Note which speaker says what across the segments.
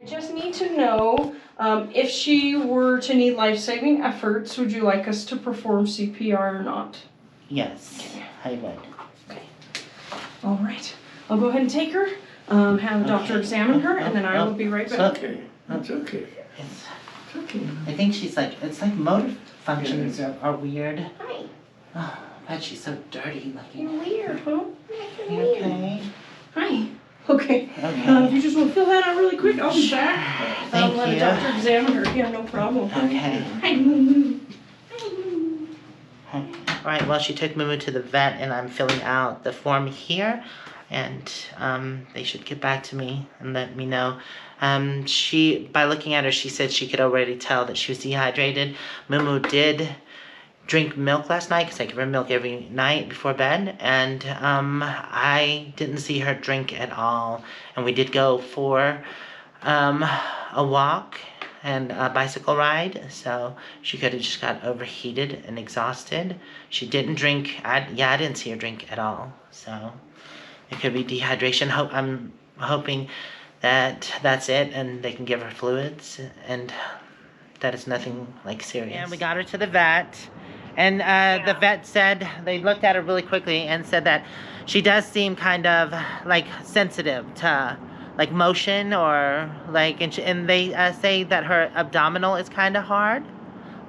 Speaker 1: I just need to know if she were to need life-saving efforts, would you like us to perform CPR or not?
Speaker 2: Yes, I would.
Speaker 1: Okay. All right. I'll go ahead and take her, have the doctor examine her, and then I will be right back.
Speaker 3: Okay, that's okay.
Speaker 2: It's
Speaker 3: Okay.
Speaker 2: I think she's like, it's like motor functions are weird.
Speaker 1: Hi.
Speaker 2: Oh, God, she's so dirty looking.
Speaker 1: You're weird, huh?
Speaker 2: You okay?
Speaker 1: Hi. Okay.
Speaker 2: Okay.
Speaker 1: If you just want to fill that out really quick, I'll be back.
Speaker 2: Thank
Speaker 1: Let
Speaker 2: you.
Speaker 1: the doctor examine her. Yeah, no problem.
Speaker 2: Okay.
Speaker 1: Hi, moo-moo. Hi, moo-moo.
Speaker 2: Alright, well, she took Moo-moo to the vet, and I'm filling out the form here, and they should get back to me and let me know. By looking at her, she said she could already tell that she was dehydrated. Moo-moo did drink milk last night, because I give her milk every night before bed, and I didn't see her drink at all. And we did go for a walk and a bicycle ride, so she could have just got overheated and exhausted. She didn't drink. I didn't see her drink at all, so it could be dehydration. I'm hoping that that's it, and they can give her fluids, and that it's nothing like serious. And we got her to the vet, and the vet said, they looked at her really quickly and said that she does seem kind of like sensitive to like motion, or like, and they say that her abdominal is kind of hard,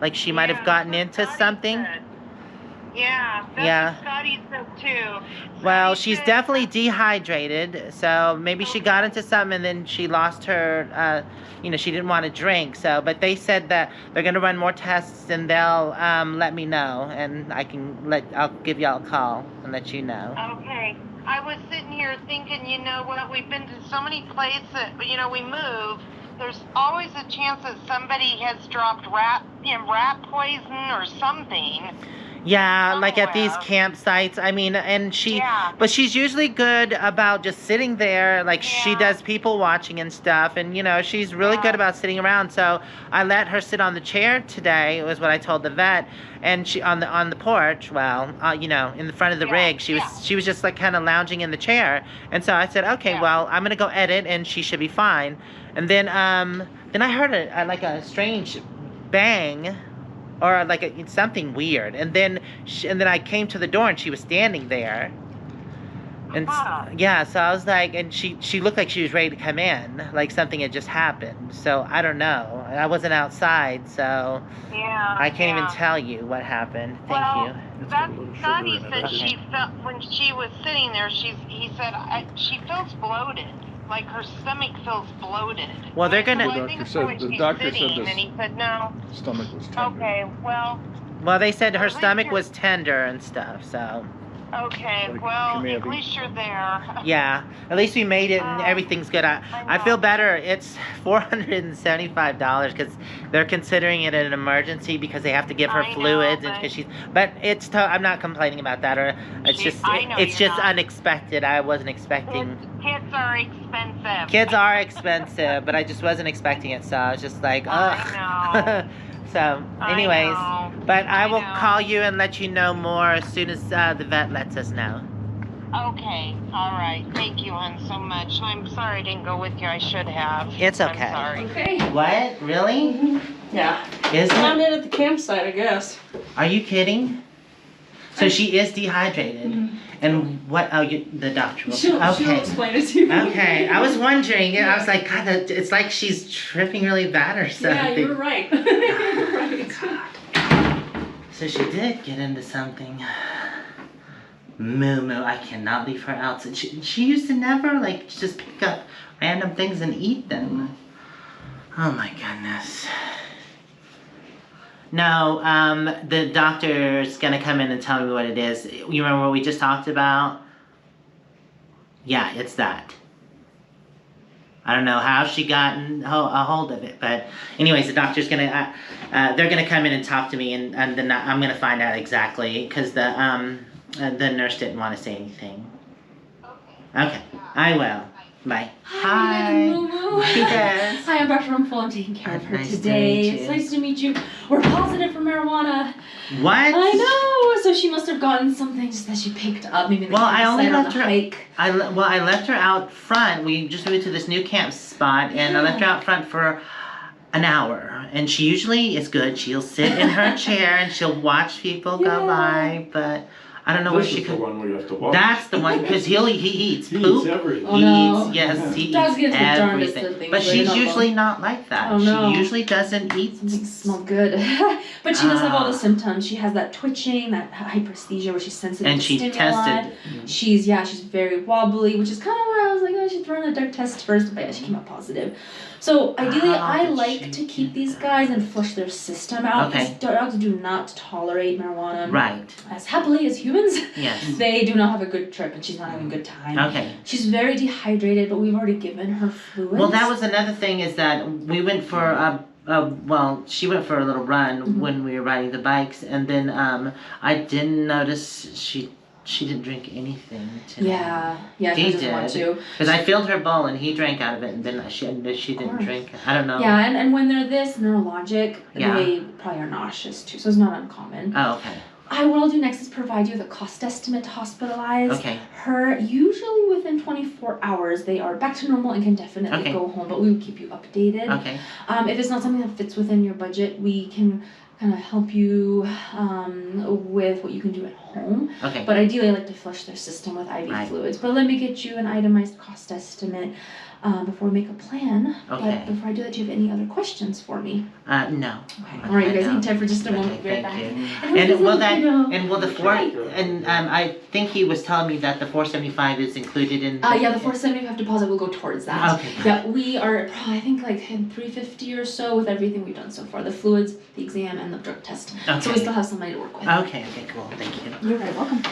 Speaker 2: like she might have gotten into something.
Speaker 4: Yeah, that's what Scotty said too.
Speaker 2: Well,
Speaker 4: Scotty
Speaker 2: she's
Speaker 4: said-
Speaker 2: definitely dehydrated, so maybe she got into something and then she lost her, she didn't want to drink, so, but they said that they're going to run more tests and they'll let me know, and I'll give y'all a call and let you know.
Speaker 4: Okay. I was sitting here thinking, you know what, we've been to so many places, we move. There's always a chance that somebody has dropped rat poison or something.
Speaker 2: Yeah, like at these campsites. I mean, and but she's usually good about just sitting there. Like she does people watching and stuff. And, she's really good about sitting around. So I let her sit on the chair today, was what I told the vet. And she, on the porch, well, in the front of the rig, she was just like kind of lounging in the chair. And so I said, okay, well, I'm going to go edit and she should be fine. And then I heard a strange bang, or like something weird, and then I came to the door and she was standing there, and so I was like, and she looked like she was ready to come in, like something had just happened. So I don't know. I wasn't outside, so I can't even tell you what happened. Thank you.
Speaker 4: That's Scotty said she felt when she was sitting there. He said she feels bloated. Like her stomach feels bloated.
Speaker 2: Well, they're gonna.
Speaker 3: The doctor said
Speaker 4: and he said no.
Speaker 3: Stomach was tender.
Speaker 4: Okay, well.
Speaker 2: Well, they said her stomach was tender and stuff. So.
Speaker 4: Okay, well, at least you're there.
Speaker 2: Yeah, at least we made it and everything's good. I feel better. It's $475 because they're considering it an emergency because they have to give her fluids, and because but it's I'm not complaining about that, or it's just unexpected. I wasn't expecting.
Speaker 4: Kids are expensive.
Speaker 2: Kids are expensive, but I just wasn't expecting it, so I was just like, ugh.
Speaker 4: I know.
Speaker 2: So, anyways, but I will call you and let you know more as soon as the vet lets us know.
Speaker 4: Okay, all right. Thank you, hon, so much. I'm sorry I didn't go with you. I should have.
Speaker 2: It's okay.
Speaker 4: I'm sorry.
Speaker 1: Okay.
Speaker 2: What? Really?
Speaker 1: Yeah.
Speaker 2: Is
Speaker 1: Found
Speaker 2: it?
Speaker 1: it at the campsite, I guess.
Speaker 2: Are you kidding? So she is dehydrated. And what? Oh, the doctor will.
Speaker 1: She'll explain it to you.
Speaker 2: Okay, I was wondering. I was like, God, it's like she's tripping really bad or something.
Speaker 1: Yeah, you're right. You're right.
Speaker 2: God. So she did get into something. Moo-moo, I cannot leave her out. She used to never just pick up random things and eat them. Oh my goodness. No, the doctor's gonna come in and tell me what it is. You remember what we just talked about? Yeah, it's that. I don't know how she got a hold of it, but anyways, the doctor's gonna, they're gonna come in and talk to me, and then I'm gonna find out exactly, because the nurse didn't want to say anything. Okay, I will. Bye.
Speaker 5: Hi. Moo-moo.
Speaker 2: Yes.
Speaker 5: Hi, I'm Dr. Rumpel. I'm taking care of her
Speaker 2: Nice to
Speaker 5: today.
Speaker 2: meet you.
Speaker 5: It's nice to meet you. We're positive for marijuana.
Speaker 2: What?
Speaker 5: I know. So she must have gotten something just that she picked up. Maybe in the
Speaker 2: Well, I only
Speaker 5: campsite on
Speaker 2: left
Speaker 5: the
Speaker 2: her.
Speaker 5: hike.
Speaker 2: I left her out front. We just moved to this new camp spot, and I left her out front for an hour. And she usually is good. She'll sit in her chair and she'll watch people go by. But I don't know where
Speaker 3: This
Speaker 2: she
Speaker 3: is the
Speaker 2: could.
Speaker 3: one we have to watch.
Speaker 2: That's the one because he eats
Speaker 3: He
Speaker 2: poop.
Speaker 3: eats everything.
Speaker 5: Oh,
Speaker 2: He
Speaker 5: no.
Speaker 2: eats, yes, he
Speaker 5: Dogs
Speaker 2: eats
Speaker 5: get the darndest of
Speaker 2: everything.
Speaker 5: things,
Speaker 2: But
Speaker 5: so you're
Speaker 2: she's
Speaker 5: not
Speaker 2: usually
Speaker 5: alone.
Speaker 2: not like that.
Speaker 5: Oh, no.
Speaker 2: She usually doesn't eat.
Speaker 5: Something smells good. But she does have all the symptoms. She has that twitching, that hyperesthesia where she's sensitive
Speaker 2: And
Speaker 5: to
Speaker 2: she
Speaker 5: stimuli.
Speaker 2: tested.
Speaker 5: She's very wobbly, which is kind of why I was like, oh, I should run a drug test first. But yeah, she came out positive. So ideally,
Speaker 2: How
Speaker 5: I
Speaker 2: did
Speaker 5: like
Speaker 2: she
Speaker 5: to keep
Speaker 2: do
Speaker 5: these guys and flush their system out.
Speaker 2: Okay.
Speaker 5: Because dogs do not tolerate marijuana
Speaker 2: Right.
Speaker 5: as happily as humans.
Speaker 2: Yes.
Speaker 5: They do not have a good trip, and she's not having a good time.
Speaker 2: Okay.
Speaker 5: She's very dehydrated, but we've already given her fluids.
Speaker 2: Well, that was another thing is that we went for well, she went for a little run when we were riding the bikes, and then I didn't notice she didn't drink anything today.
Speaker 5: Yeah,
Speaker 2: He
Speaker 5: she doesn't want
Speaker 2: did.
Speaker 5: to.
Speaker 2: Because I filled her bowl and he drank out of it, and then she didn't
Speaker 5: course.
Speaker 2: drink. I don't know.
Speaker 5: Yeah, and when they're this neurologic,
Speaker 2: Yeah.
Speaker 5: they probably are nauseous too, so it's not uncommon.
Speaker 2: Oh, okay.
Speaker 5: What I'll do next is provide you with a cost estimate to hospitalize
Speaker 2: Okay.
Speaker 5: her. Usually within 24 hours, they are back to normal and can definitely
Speaker 2: Okay.
Speaker 5: go home, but we will keep you updated.
Speaker 2: Okay.
Speaker 5: If it's not something that fits within your budget, we can kind of help you with what you can do at home.
Speaker 2: Okay.
Speaker 5: But ideally, I like to flush their system with IV
Speaker 2: Right.
Speaker 5: fluids. But let me get you an itemized cost estimate before we make a plan.
Speaker 2: Okay.
Speaker 5: But before I do that, do you have any other questions for me?
Speaker 2: No.
Speaker 5: Okay. All right, you guys hang tight for just a moment.
Speaker 2: Okay,
Speaker 5: We'll be right
Speaker 2: thank
Speaker 5: back.
Speaker 2: you. And will that
Speaker 5: Filipino.
Speaker 2: and will the I think he was telling me that the 475 is included in.
Speaker 5: Yeah, the 475 deposit will go towards that.
Speaker 2: Okay.
Speaker 5: Yeah, we are probably, I think, like in 350 or so with everything we've done so far. The fluids, the exam, and the drug test. So we
Speaker 2: Okay.
Speaker 5: still have some money to work with.
Speaker 2: Okay. Cool. Thank you.
Speaker 5: You're very welcome.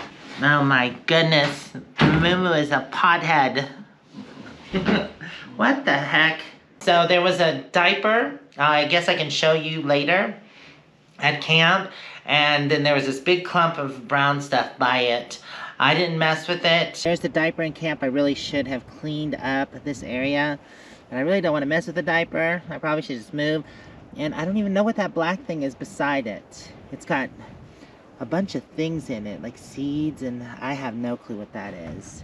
Speaker 2: Oh my goodness, Moo-moo is a pothead. What the heck? So there was a diaper, I guess I can show you later, at camp, and then there was this big clump of brown stuff by it. I didn't mess with it. There's the diaper in camp. I really should have cleaned up this area, and I really don't want to mess with the diaper. I probably should just move. And I don't even know what that black thing is beside it. It's got a bunch of things in it, like seeds, and I have no clue what that is.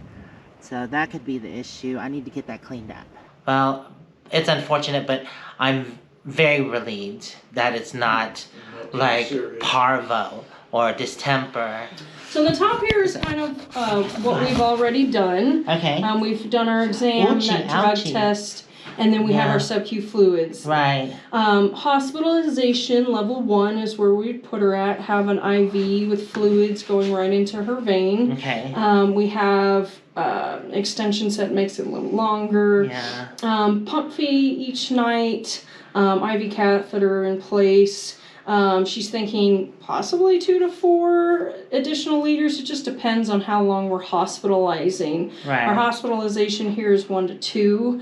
Speaker 2: So that could be the issue. I need to get that cleaned up. Well, it's unfortunate, but I'm very relieved that it's not like parvo or distemper.
Speaker 1: So the top here is kind of what we've already done.
Speaker 2: Okay.
Speaker 1: We've done our exam,
Speaker 2: Ouchie,
Speaker 1: that drug
Speaker 2: ouchie.
Speaker 1: test, and then we have
Speaker 2: Yeah.
Speaker 1: our sub-Q fluids.
Speaker 2: Right.
Speaker 1: Hospitalization level 1 is where we'd put her at, have an IV with fluids going right into her vein.
Speaker 2: Okay.
Speaker 1: We have extension set makes it a little longer.
Speaker 2: Yeah.
Speaker 1: Pump fee each night, IV catheter in place. She's thinking possibly 2 to 4 additional liters. It just depends on how long we're hospitalizing.
Speaker 2: Right.
Speaker 1: Our hospitalization here is 1 to 2,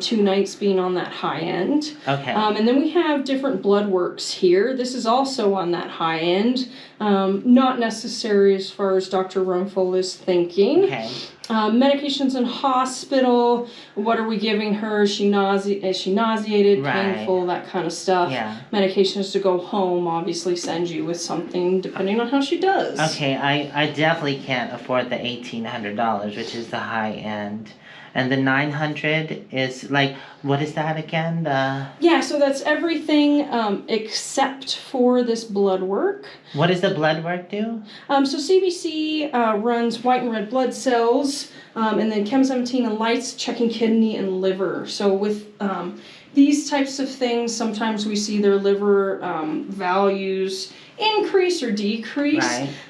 Speaker 1: 2 nights being on that high end.
Speaker 2: Okay.
Speaker 1: And then we have different blood works here. This is also on that high end. Not necessary as far as Dr. Rumfel is thinking.
Speaker 2: Okay.
Speaker 1: Medications in hospital. What are we giving her? Is she nauseated,
Speaker 2: Right.
Speaker 1: painful, that kind of stuff.
Speaker 2: Yeah.
Speaker 1: Medications to go home obviously send you with something depending on how she does.
Speaker 2: Okay, I definitely can't afford the $1,800, which is the high end. And the 900 is like, what is that again?
Speaker 1: Yeah, so that's everything except for this blood work.
Speaker 2: What does the blood work do?
Speaker 1: So CBC runs white and red blood cells, and then Chem 17 and lights checking kidney and liver. So with these types of things, sometimes we see their liver values increase or decrease.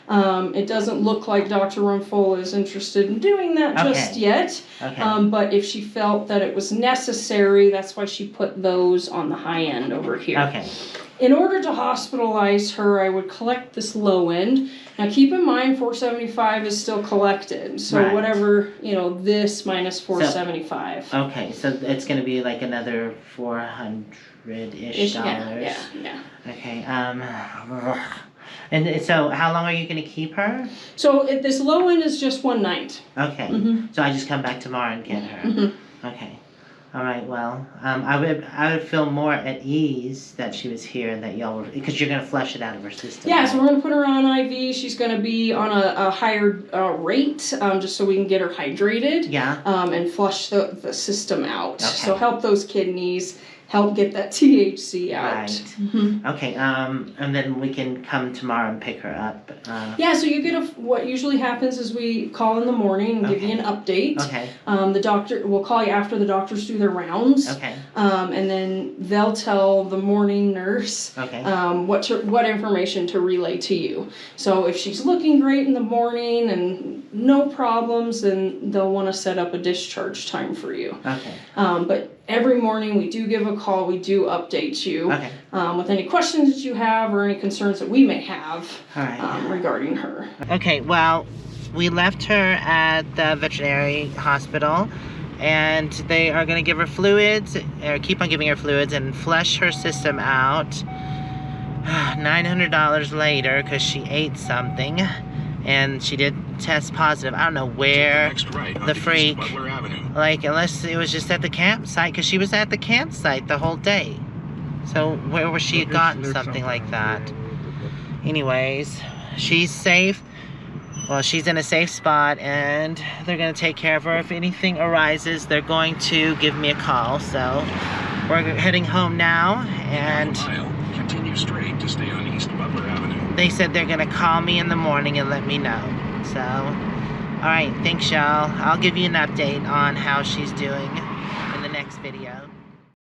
Speaker 2: Right.
Speaker 1: It doesn't look like Dr. Rumfel is interested in doing that just
Speaker 2: Okay.
Speaker 1: yet.
Speaker 2: Okay.
Speaker 1: But if she felt that it was necessary, that's why she put those on the high end over here.
Speaker 2: Okay.
Speaker 1: In order to hospitalize her, I would collect this low end. Now keep in mind 475 is still collected. So
Speaker 2: Right.
Speaker 1: whatever, this minus 475.
Speaker 2: Okay, so it's gonna be like another $400-ish dollars.
Speaker 1: Yeah.
Speaker 2: Okay. And so how long are you gonna keep her?
Speaker 1: So this low end is just one night.
Speaker 2: Okay.
Speaker 1: Mhm.
Speaker 2: So I just come back tomorrow and get her.
Speaker 1: Mhm.
Speaker 2: Okay. All right. Well, I would feel more at ease that she was here and that y'all were, because you're gonna flush it out of her system.
Speaker 1: Yeah,
Speaker 2: right?
Speaker 1: so we're going to put her on IV. She's going to be on a higher rate, just so we can get her hydrated.
Speaker 2: Yeah.
Speaker 1: And flush the system out.
Speaker 2: Okay.
Speaker 1: So help those kidneys, help get that THC out.
Speaker 2: Right.
Speaker 1: Mhm.
Speaker 2: Okay. And then we can come tomorrow and pick her up.
Speaker 1: Yeah, so you get what usually happens is we call in the morning and give you an update.
Speaker 2: Okay.
Speaker 1: The doctor will call you after the doctors do their rounds.
Speaker 2: Okay.
Speaker 1: And then they'll tell the morning nurse
Speaker 2: Okay.
Speaker 1: what information to relay to you. So if she's looking great in the morning and no problems, then they'll want to set up a discharge time for you.
Speaker 2: Okay.
Speaker 1: But every morning we do give a call, we do update you
Speaker 2: Okay.
Speaker 1: with any questions that you have or any concerns that we may have
Speaker 2: All right.
Speaker 1: regarding her.
Speaker 2: Okay, well, we left her at the veterinary hospital, and they are going to give her fluids, or keep on giving her fluids, and flush her system out. $900 later, because she ate something, and she did test positive. I don't know where the freak, like, unless it was just at the campsite, because she was at the campsite the whole day. So where was she gotten something like that? Anyways, she's safe. Well, she's in a safe spot, and they're going to take care of her. If anything arises, they're going to give me a call. So we're heading home now, and
Speaker 6: continue straight to stay on East Butler Avenue.
Speaker 2: They said they're going to call me in the morning and let me know. So, all right, thanks, y'all. I'll give you an update on how she's doing in the next video.